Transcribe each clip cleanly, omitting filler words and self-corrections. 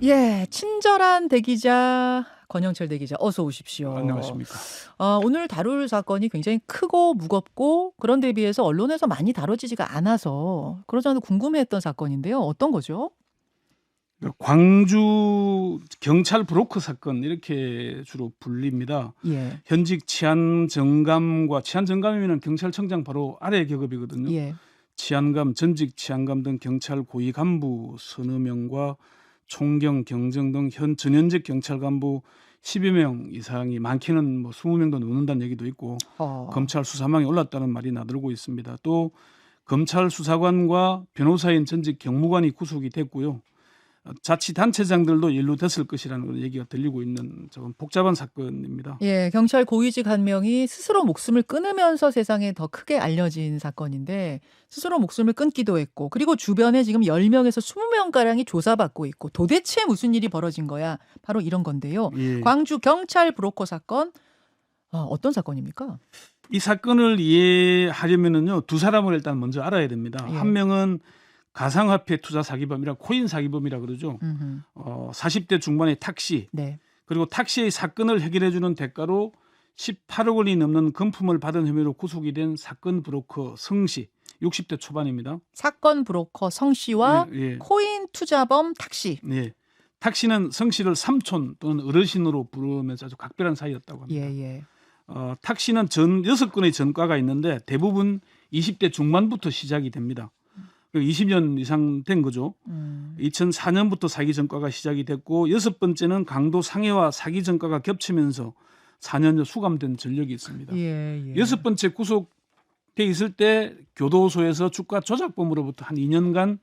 예, 친절한 대기자 권영철 대기자 어서 오십시오. 안녕하십니까. 오늘 다룰 사건이 굉장히 크고 무겁고 그런 데 비해서 언론에서 많이 다뤄지지가 않아서 그러지 않아도 궁금해했던 사건인데요. 어떤 거죠? 광주 경찰 브로커 사건 이렇게 주로 불립니다. 예, 현직 치안정감과 치안정감이면 경찰청장 바로 아래 계급이거든요. 예. 치안감, 전직 치안감 등 경찰 고위 간부 서너 명과 총경, 경정 등 전현직 경찰 간부 10여 명 이상이 많게는 뭐 20명도 넘는다는 얘기도 있고 검찰 수사망에 올랐다는 말이 나들고 있습니다. 또 검찰 수사관과 변호사인 전직 경무관이 구속이 됐고요. 자치단체장들도 연루됐을 것이라는 그런 얘기가 들리고 있는 조금 복잡한 사건입니다. 예, 경찰 고위직 한 명이 스스로 목숨을 끊으면서 세상에 더 크게 알려진 사건인데 스스로 목숨을 끊기도 했고 그리고 주변에 지금 10명에서 20명가량이 조사받고 있고 도대체 무슨 일이 벌어진 거야? 바로 이런 건데요. 예. 광주 경찰 브로커 사건 어떤 사건입니까? 이 사건을 이해하려면은요, 두 사람을 일단 먼저 알아야 됩니다. 예. 한 명은 가상화폐 투자 사기범이라 코인 사기범이라 그러죠. 40대 중반의 탁씨, 네. 그리고 탁씨의 사건을 해결해주는 대가로 18억 원이 넘는 금품을 받은 혐의로 구속이 된 사건 브로커 성씨, 60대 초반입니다. 사건 브로커 성 씨와 예, 예. 코인 투자범 탁 씨. 예. 탁씨는 성씨를 삼촌 또는 어르신으로 부르면서 아주 각별한 사이였다고 합니다. 예, 예. 탁씨는 6건의 전과가 있는데 대부분 20대 중반부터 시작이 됩니다. 20년 이상 된 거죠. 2004년부터 사기 전과가 시작이 됐고 6번째는 강도 상해와 사기 전과가 겹치면서 4년여 수감된 전력이 있습니다. 예, 예. 6번째 구속돼 있을 때 교도소에서 주가 조작범으로부터 한 2년간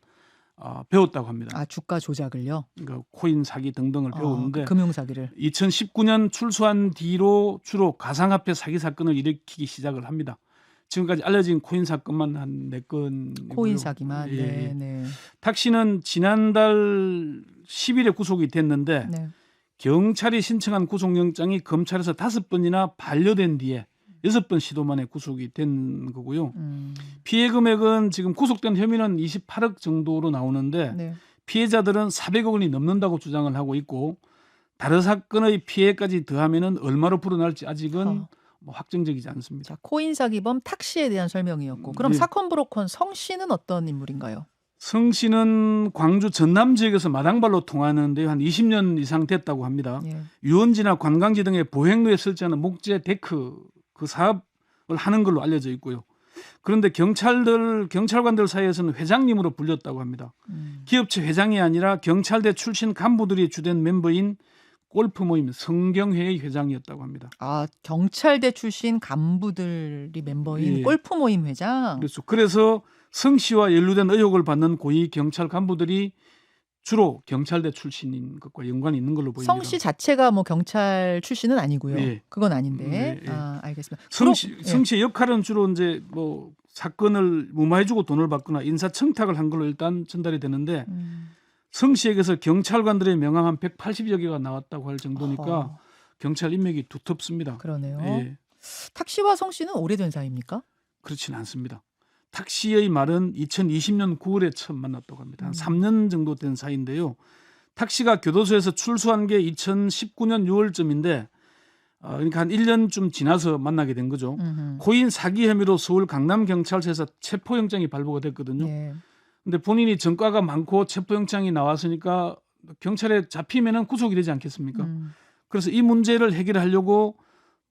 배웠다고 합니다. 주가 조작을요? 그러니까 코인 사기 등등을 배웠는데 금융 사기를. 2019년 출소한 뒤로 주로 가상화폐 사기 사건을 일으키기 시작을 합니다. 지금까지 알려진 코인 사건만 한 4건. 코인 사기만. 예, 네, 예. 네. 탁씨는 지난달 10일에 구속이 됐는데 네. 경찰이 신청한 구속영장이 검찰에서 5번이나 반려된 뒤에 6번 시도 만에 구속이 된 거고요. 피해 금액은 지금 구속된 혐의는 28억 정도로 나오는데 네. 피해자들은 400억 원이 넘는다고 주장을 하고 있고 다른 사건의 피해까지 더하면은 얼마로 불어날지 아직은 뭐 확정적이지 않습니다. 자, 코인 사기범 탁 씨에 대한 설명이었고 그럼 네. 사건 브로커 성 씨는 어떤 인물인가요? 성 씨는 광주 전남 지역에서 마당발로 통하는데 한 20년 이상 됐다고 합니다. 예. 유원지나 관광지 등의 보행로에 설치하는 목재 데크 그 사업을 하는 걸로 알려져 있고요. 그런데 경찰관들 사이에서는 회장님으로 불렸다고 합니다. 기업체 회장이 아니라 경찰대 출신 간부들이 주된 멤버인 골프 모임 성경회의 회장이었다고 합니다. 경찰대 출신 간부들이 멤버인 예. 골프 모임 회장. 그렇죠. 그래서 성 씨와 연루된 의혹을 받는 고위 경찰 간부들이 주로 경찰대 출신인 것과 연관이 있는 걸로 보입니다. 성 씨 자체가 뭐 경찰 출신은 아니고요. 예. 그건 아닌데. 네, 예. 알겠습니다. 성 씨의 역할은 주로 이제 뭐 사건을 무마해주고 돈을 받거나 인사 청탁을 한 걸로 일단 전달이 되는데 성 씨에게서 경찰관들의 명함 한 180여 개가 나왔다고 할 정도니까 경찰 인맥이 두텁습니다. 그러네요. 예. 탁 씨와 성 씨는 오래된 사이입니까? 그렇지는 않습니다. 탁 씨의 말은 2020년 9월에 처음 만났다고 합니다. 한 3년 정도 된 사이인데요. 탁 씨가 교도소에서 출소한 게 2019년 6월쯤인데 그러니까 한 1년쯤 지나서 만나게 된 거죠. 코인 사기 혐의로 서울 강남경찰서에서 체포영장이 발부가 됐거든요. 예. 근데 본인이 전과가 많고 체포영장이 나왔으니까 경찰에 잡히면은 구속이 되지 않겠습니까? 그래서 이 문제를 해결하려고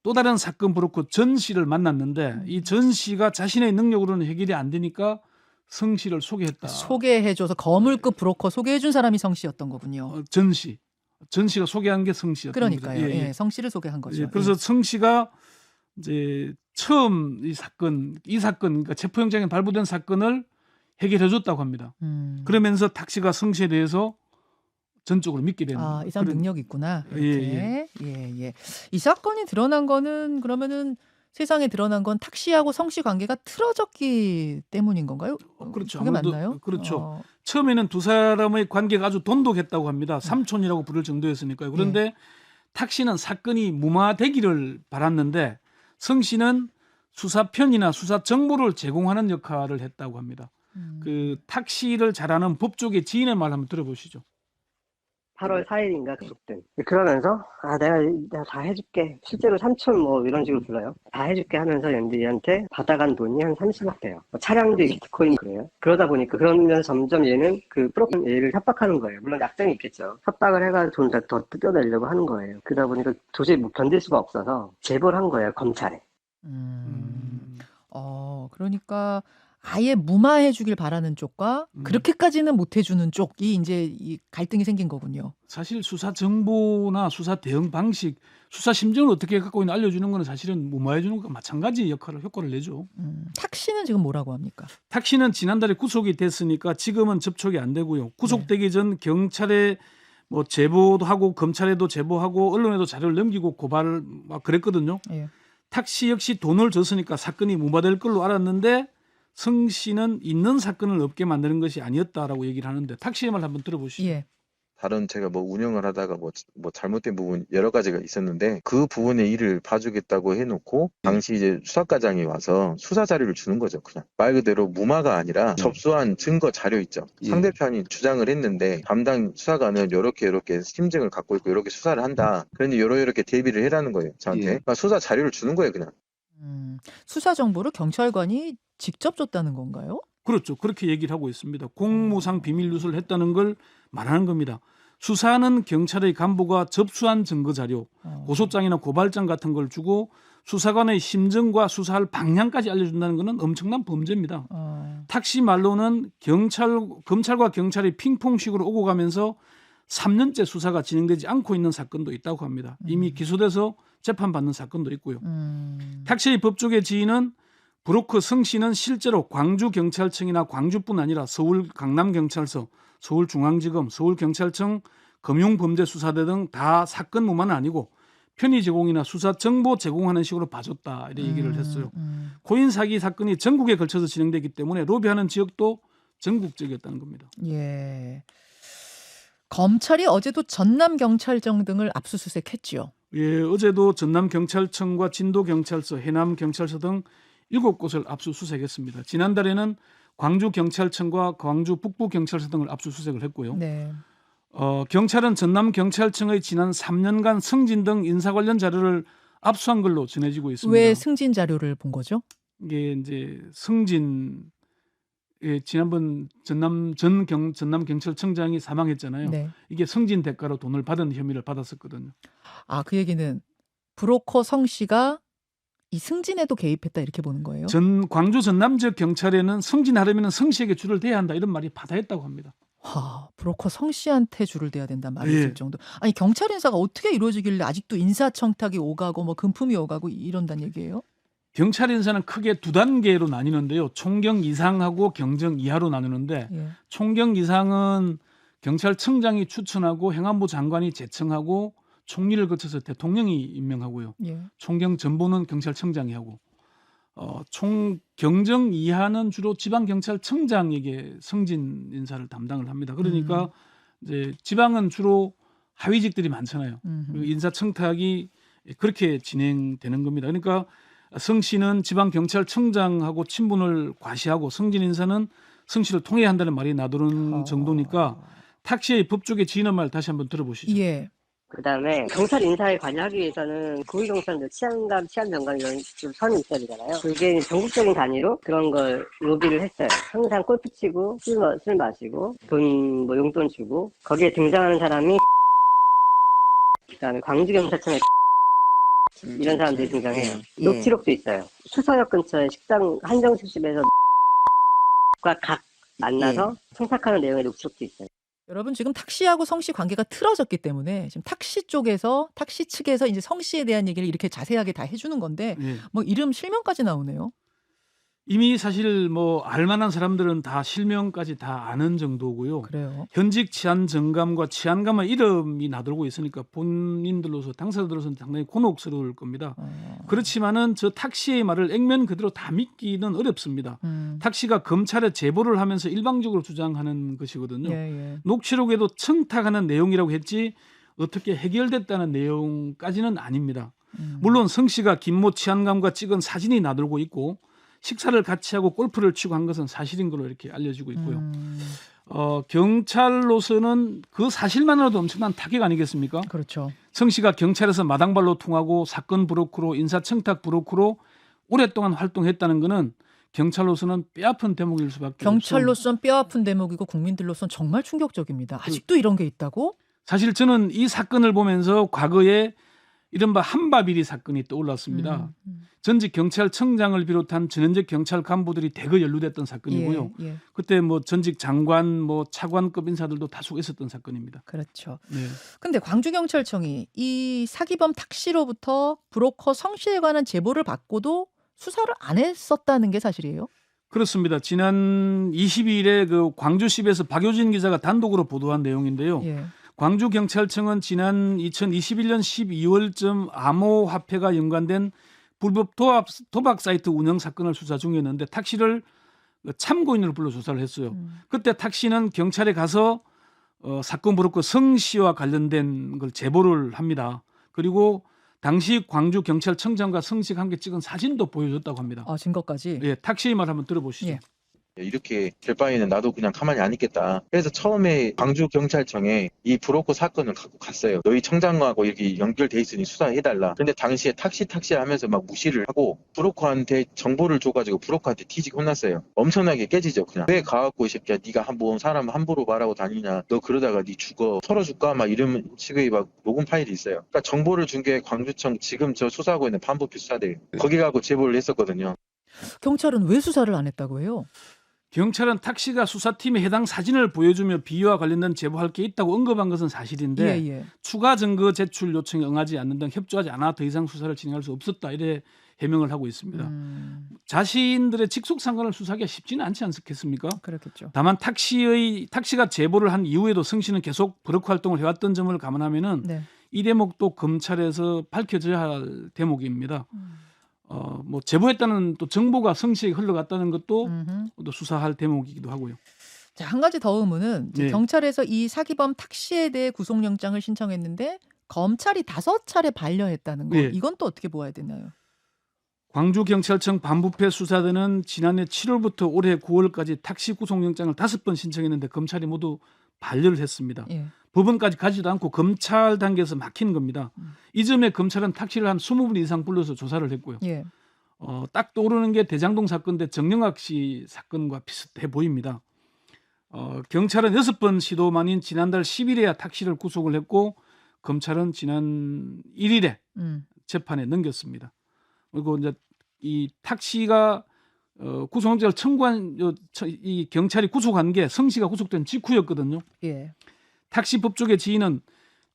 또 다른 사건 브로커 전 씨를 만났는데 이 전 씨가 자신의 능력으로는 해결이 안 되니까 성 씨를 소개했다. 소개해줘서 거물급 브로커 소개해준 사람이 성 씨였던 거군요. 전 씨가 소개한 게 성 씨였던 그러니까요. 거죠. 예, 성 씨를 소개한 거죠. 그래서 성 씨가 이제 처음 이 사건 그러니까 체포영장이 발부된 사건을 해결해줬다고 합니다. 그러면서 탁 씨가 성 씨에 대해서 전적으로 믿게 되는. 이 사람 능력이 있구나. 예. 이 사건이 드러난 거는 그러면은 세상에 드러난 건 탁 씨하고 성 씨 관계가 틀어졌기 때문인 건가요? 그렇죠. 그게 맞나요? 그렇죠. 처음에는 두 사람의 관계가 아주 돈독했다고 합니다. 삼촌이라고 부를 정도였으니까요. 그런데 탁 씨는 사건이 무마되기를 바랐는데 성 씨는 수사편이나 수사 정보를 제공하는 역할을 했다고 합니다. 그 탁 씨를 잘 아는 법조계 지인의 말 한번 들어보시죠. 8월 4일인가 구속된. 그러면서 내가 다 해줄게. 실제로 삼촌 뭐 이런 식으로 불러요. 다 해줄게 하면서 연디한테 받아간 돈이 한 30억 돼요. 뭐 차량도 비트코인 그래요. 그러다 보니까 그러면서 점점 얘는 그 프로필 얘를 협박하는 거예요. 물론 약점이 있겠죠. 협박을 해가지고 돈 더 뜯어내려고 하는 거예요. 그러다 보니까 도저히 뭐 견딜 수가 없어서 제보를 한 거예요. 검찰에. 그러니까 아예 무마해 주길 바라는 쪽과 그렇게까지는 못 해주는 쪽이 이제 이 갈등이 생긴 거군요. 사실 수사 정보나 수사 대응 방식, 수사 심정을 어떻게 갖고 있는 알려주는 거는 사실은 무마해 주는 것과 마찬가지 효과를 내죠. 탁 씨는 지금 뭐라고 합니까? 탁 씨는 지난달에 구속이 됐으니까 지금은 접촉이 안 되고요. 구속되기 전 경찰에 뭐 제보도 하고 검찰에도 제보하고 언론에도 자료를 넘기고 고발을 막 그랬거든요. 예. 탁 씨 역시 돈을 줬으니까 사건이 무마될 걸로 알았는데 성 씨는 있는 사건을 없게 만드는 것이 아니었다라고 얘기를 하는데 탁 씨의 말 한번 들어보시죠. 예. 다른 제가 뭐 운영을 하다가 뭐 잘못된 부분 여러 가지가 있었는데 그 부분의 일을 봐주겠다고 해놓고 당시 이제 수사과장이 와서 수사 자료를 주는 거죠. 그냥 말 그대로 무마가 아니라 접수한 증거 자료 있죠. 상대편이 주장을 했는데 담당 수사관은 요렇게 심증을 갖고 있고 이렇게 수사를 한다. 그런데 요렇게 대비를 해라는 거예요. 저한테. 그러니까 수사 자료를 주는 거예요. 그냥. 수사 정보를 경찰관이 직접 줬다는 건가요? 그렇죠. 그렇게 얘기를 하고 있습니다. 공무상 비밀 누설을 했다는 걸 말하는 겁니다. 수사는 경찰의 간부가 접수한 증거 자료, 고소장이나 고발장 같은 걸 주고 수사관의 심정과 수사할 방향까지 알려준다는 것은 엄청난 범죄입니다. 탁 씨 말로는 검찰과 경찰이 핑퐁식으로 오고 가면서 3년째 수사가 진행되지 않고 있는 사건도 있다고 합니다. 이미 기소돼서 재판받는 사건도 있고요. 탁 씨의 법조계 지인은 브로커 성 씨는 실제로 광주경찰청이나 광주뿐 아니라 서울 강남경찰서, 서울중앙지검, 서울경찰청, 금융범죄수사대 등 다 사건 무마는 아니고 편의 제공이나 수사 정보 제공하는 식으로 봐줬다 이렇게 얘기를 했어요. 코인 사기 사건이 전국에 걸쳐서 진행되기 때문에 로비하는 지역도 전국적이었다는 겁니다. 예. 검찰이 어제도 전남경찰청 등을 압수수색했지요. 예, 어제도 전남경찰청과 진도경찰서, 해남경찰서 등 7곳을 압수수색했습니다. 지난달에는 광주경찰청과 광주 북부경찰서 등을 압수수색을 했고요. 네. 경찰은 전남경찰청의 지난 3년간 승진 등 인사 관련 자료를 압수한 걸로 전해지고 있습니다. 왜 승진 자료를 본 거죠? 이게 이제 승진 지난번 전남경찰청장이 사망했잖아요. 네. 이게 승진 대가로 돈을 받은 혐의를 받았었거든요. 그 얘기는 브로커 성 씨가 이 승진에도 개입했다 이렇게 보는 거예요? 광주 전남 지역 경찰에는 승진하려면 성 씨에게 줄을 대야 한다 이런 말이 바다했다고 합니다. 브로커 성 씨한테 줄을 대야 된단 말이 예. 있을 정도. 아니 경찰 인사가 어떻게 이루어지길래 아직도 인사청탁이 오가고 뭐 금품이 오가고 이런다는 얘기예요? 경찰 인사는 크게 두 단계로 나뉘는데요. 총경 이상하고 경정 이하로 나누는데 예. 총경 이상은 경찰청장이 추천하고 행안부 장관이 제청하고 총리를 거쳐서 대통령이 임명하고요. 예. 총경 전보는 경찰청장이 하고 총경정 이하는 주로 지방경찰청장에게 승진 인사를 담당을 합니다. 그러니까 이제 지방은 주로 하위직들이 많잖아요. 그리고 인사청탁이 그렇게 진행되는 겁니다. 그러니까 성 씨는 지방경찰청장하고 친분을 과시하고 승진 인사는 성 씨를 통해야 한다는 말이 나도는 정도니까 탁 씨의 법조계 지인의 말 다시 한번 들어보시죠. 예. 그다음에 경찰 인사에 관여하기 위해서는 고위경찰들 치안감, 치안병관 이런 좀 선이 있어야 되잖아요. 그게 전국적인 단위로 그런 걸 로비를 했어요. 항상 골프 치고 술 마시고 돈 뭐 용돈 주고 거기에 등장하는 사람이 그다음에 광주경찰청에 이런 사람들이 등장해요. 녹취록도 있어요. 수서역 근처에 식당 한정식집에서 각 만나서 청탁하는 내용의 녹취록도 있어요. 여러분 지금 탁 씨하고 성 씨 관계가 틀어졌기 때문에 지금 탁 씨 쪽에서 탁 씨 측에서 이제 성 씨에 대한 얘기를 이렇게 자세하게 다 해주는 건데 예. 뭐 이름 실명까지 나오네요. 이미 사실 뭐 알만한 사람들은 다 실명까지 다 아는 정도고요. 그래요. 현직 치안정감과 치안감의 이름이 나돌고 있으니까 본인들로서 당사자들로서는 상당히 곤혹스러울 겁니다. 그렇지만은 저 탁씨의 말을 액면 그대로 다 믿기는 어렵습니다. 탁씨가 검찰에 제보를 하면서 일방적으로 주장하는 것이거든요. 예. 녹취록에도 청탁하는 내용이라고 했지 어떻게 해결됐다는 내용까지는 아닙니다. 물론 성 씨가 김모 치안감과 찍은 사진이 나돌고 있고 식사를 같이 하고 골프를 치고 한 것은 사실인 걸로 이렇게 알려지고 있고요. 경찰로서는 그 사실만으로도 엄청난 타격 아니겠습니까? 그렇죠. 성 씨가 경찰에서 마당발로 통하고 사건 브로커로 인사청탁 브로커로 오랫동안 활동했다는 것은 경찰로서는 뼈아픈 대목일 수밖에 없죠. 경찰로선 뼈아픈 대목이고 국민들로선 정말 충격적입니다. 아직도 이런 게 있다고? 사실 저는 이 사건을 보면서 과거에 이른바 한바비리 사건이 떠올랐습니다. 전직 경찰청장을 비롯한 전현직 경찰 간부들이 대거 연루됐던 사건이고요. 예, 예. 그때 뭐 전직 장관, 뭐 차관급 인사들도 다수 있었던 사건입니다. 그렇죠. 네. 근데 광주경찰청이 이 사기범 탁 씨로부터 브로커 성 씨에 관한 제보를 받고도 수사를 안 했었다는 게 사실이에요? 그렇습니다. 지난 22일에 그 광주시에서 박효진 기자가 단독으로 보도한 내용인데요. 예. 광주경찰청은 지난 2021년 12월쯤 암호화폐가 연관된 불법 도박 사이트 운영 사건을 수사 중이었는데 탁씨를 참고인으로 불러 조사를 했어요. 그때 탁씨는 경찰에 가서 사건 브로커 성 씨와 관련된 걸 제보를 합니다. 그리고 당시 광주경찰청장과 성 씨가 함께 찍은 사진도 보여줬다고 합니다. 아, 증거까지? 예, 탁씨의 말 한번 들어보시죠. 예. 이렇게 될 바에는 나도 그냥 가만히 안 있겠다. 그래서 처음에 광주경찰청에 이 브로커 사건을 갖고 갔어요. 너희 청장하고 이렇게 연결돼 있으니 수사해달라. 근데 당시에 탁시 하면서 막 무시를 하고 브로커한테 정보를 줘가지고 브로커한테 뒤지게 혼났어요. 엄청나게 깨지죠. 그냥 왜 가갖고 이 새끼야 네가 한번 사람 함부로 말하고 다니냐. 너 그러다가 네 죽어. 털어줄까? 막 이런 식의 막 녹음 파일이 있어요. 그러니까 정보를 준 게 광주청 지금 저 수사하고 있는 반부패 수사대. 거기 가고 제보를 했었거든요. 경찰은 왜 수사를 안 했다고 해요? 경찰은 탁씨가 수사팀에 해당 사진을 보여주며 비위와 관련된 제보할 게 있다고 언급한 것은 사실인데 예, 예. 추가 증거 제출 요청에 응하지 않는 등 협조하지 않아 더 이상 수사를 진행할 수 없었다 이래 해명을 하고 있습니다. 자신들의 직속 상관을 수사하기가 쉽지는 않지 않겠습니까? 그렇겠죠. 다만 탁씨가 제보를 한 이후에도 성 씨는 계속 브로커 활동을 해왔던 점을 감안하면은 네. 이 대목도 검찰에서 밝혀져야 할 대목입니다. 뭐 제보했다는 또 정보가 성 씨에게 흘러갔다는 것도 또 수사할 대목이기도 하고요. 자, 한 가지 더 의문은 이제 네. 경찰에서 이 사기범 탁씨에 대해 구속영장을 신청했는데 검찰이 5차례 반려했다는 거. 네. 이건 또 어떻게 보아야 되나요? 광주경찰청 반부패 수사대는 지난해 7월부터 올해 9월까지 탁씨 구속영장을 5번 신청했는데 검찰이 모두 반려를 했습니다. 예. 법원까지 가지도 않고 검찰 단계에서 막힌 겁니다. 이 점에 검찰은 탁씨를 한 20분 이상 불러서 조사를 했고요. 예. 딱 떠오르는 게 대장동 사건 때 정영학 씨 사건과 비슷해 보입니다. 경찰은 6번 시도 만인 지난달 10일에야 탁씨를 구속을 했고 검찰은 지난 1일에 재판에 넘겼습니다. 그리고 이제 이 탁씨가 구속영장을 청구한 이 경찰이 구속한 게 성 씨가 구속된 직후였거든요. 예. 탁씨 법조계 지인은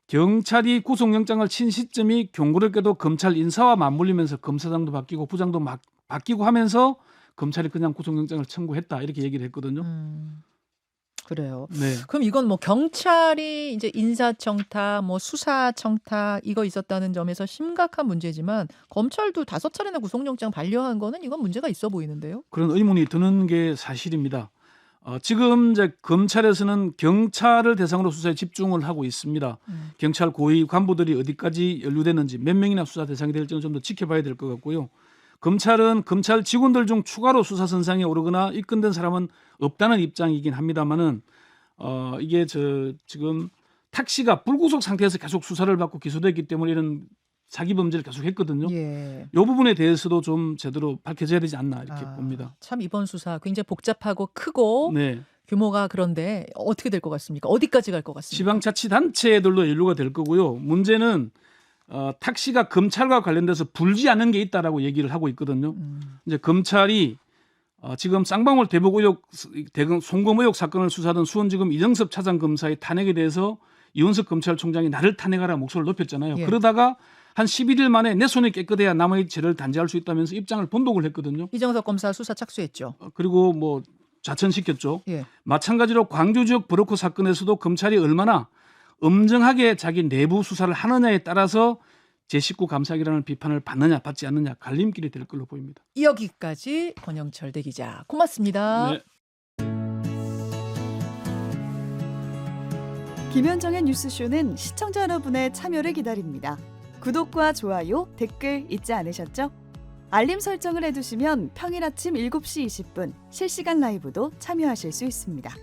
경찰이 구속영장을 친 시점이 경고롭게도 검찰 인사와 맞물리면서 검사장도 바뀌고 부장도 막 바뀌고 하면서 검찰이 그냥 구속영장을 청구했다 이렇게 얘기를 했거든요. 그래요. 네. 그럼 이건 뭐 경찰이 이제 인사청탁, 뭐 수사청탁 이거 있었다는 점에서 심각한 문제지만 검찰도 5차례나 구속영장 반려한 거는 이건 문제가 있어 보이는데요. 그런 의문이 드는 게 사실입니다. 지금 이제 검찰에서는 경찰을 대상으로 수사에 집중을 하고 있습니다. 경찰 고위 간부들이 어디까지 연루됐는지 몇 명이나 수사 대상이 될지는 좀 더 지켜봐야 될 것 같고요. 검찰은 검찰 직원들 중 추가로 수사 선상에 오르거나 입건된 사람은 없다는 입장이긴 합니다만은 이게 지금 탁씨가 불구속 상태에서 계속 수사를 받고 기소됐기 때문에 이런 사기 범죄를 계속 했거든요. 예. 이 부분에 대해서도 좀 제대로 밝혀져야 되지 않나 이렇게 봅니다. 참 이번 수사 굉장히 복잡하고 크고 네. 규모가 그런데 어떻게 될 것 같습니까? 어디까지 갈 것 같습니까? 지방자치단체들도 연루가 될 거고요. 문제는 탁씨가 검찰과 관련돼서 불지 않은 게 있다라고 얘기를 하고 있거든요. 이제 검찰이 지금 쌍방울 대북 의혹, 송금 의혹 사건을 수사하던 수원지검 이정섭 차장검사의 탄핵에 대해서 이원석 검찰총장이 나를 탄핵하라 목소리를 높였잖아요. 예. 그러다가 한 11일 만에 내 손이 깨끗해야 남의 죄를 단죄할 수 있다면서 입장을 번복을 했거든요. 이정석 검사 수사 착수했죠. 그리고 뭐 좌천시켰죠. 예. 마찬가지로 광주 지역 브로커 사건에서도 검찰이 얼마나 엄정하게 자기 내부 수사를 하느냐에 따라서 제19 감사기라는 비판을 받느냐 받지 않느냐 갈림길이 될 걸로 보입니다. 여기까지 권영철 대기자 고맙습니다. 네. 김현정의 뉴스쇼는 시청자 여러분의 참여를 기다립니다. 구독과 좋아요, 댓글 잊지 않으셨죠? 알림 설정을 해두시면 평일 아침 7시 20분 실시간 라이브도 참여하실 수 있습니다.